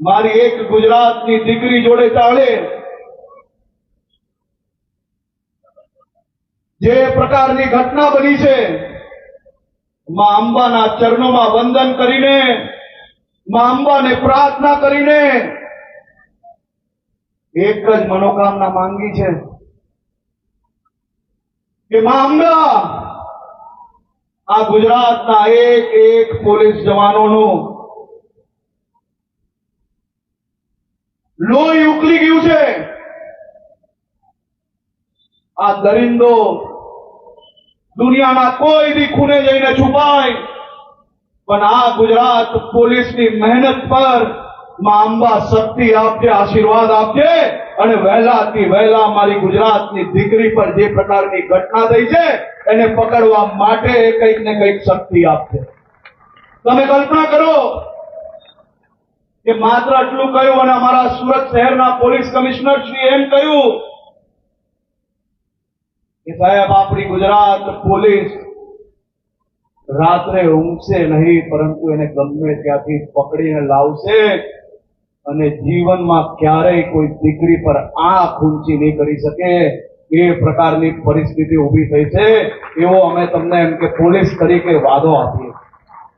મારી એક ગુજરાતની દીકરી જોડે ચાલે જે પ્રકારની ઘટના બની છે, માં અંબાના ચરણોમાં વંદન કરીને, માં અંબાને પ્રાર્થના કરીને એક જ મનોકામના માંગી છે કે માં અંબા આ ગુજરાતના એક એક પોલીસ જવાનોનું લોહી ઉકળી ગયું છે. આ દરિંદો દુનિયાના કોઈ બી ખૂણે જઈને છુપાય, પણ આ ગુજરાત પોલીસની મહેનત પર માં અંબા શક્તિ આપજે, આશીર્વાદ આપજે અને વહેલાથી વહેલા મારી ગુજરાતની દીકરી પર જે પ્રકારની ઘટના થઈ છે એને પકડવા માટે કંઈક ને કંઈક શક્તિ આપજે. તમે કલ્પના કરો કે માત્ર આટલું કહ્યું અને અમારા સુરત શહેરના પોલીસ કમિશનર શ્રી એમ કહ્યું કે સાહેબ આપણી ગુજરાત પોલીસ રાત્રે ઊંઘશે નહીં, પરંતુ એને ગમે ત્યાંથી પકડીને લાવશે અને જીવનમાં ક્યારેય કોઈ દીકરી પર આંખ ઊંચી નહીં કરી શકે એ પ્રકારની પરિસ્થિતિ ઊભી થઈ છે. એવો અમે તમને એમ કે પોલીસ તરીકે વાદો આપીએ.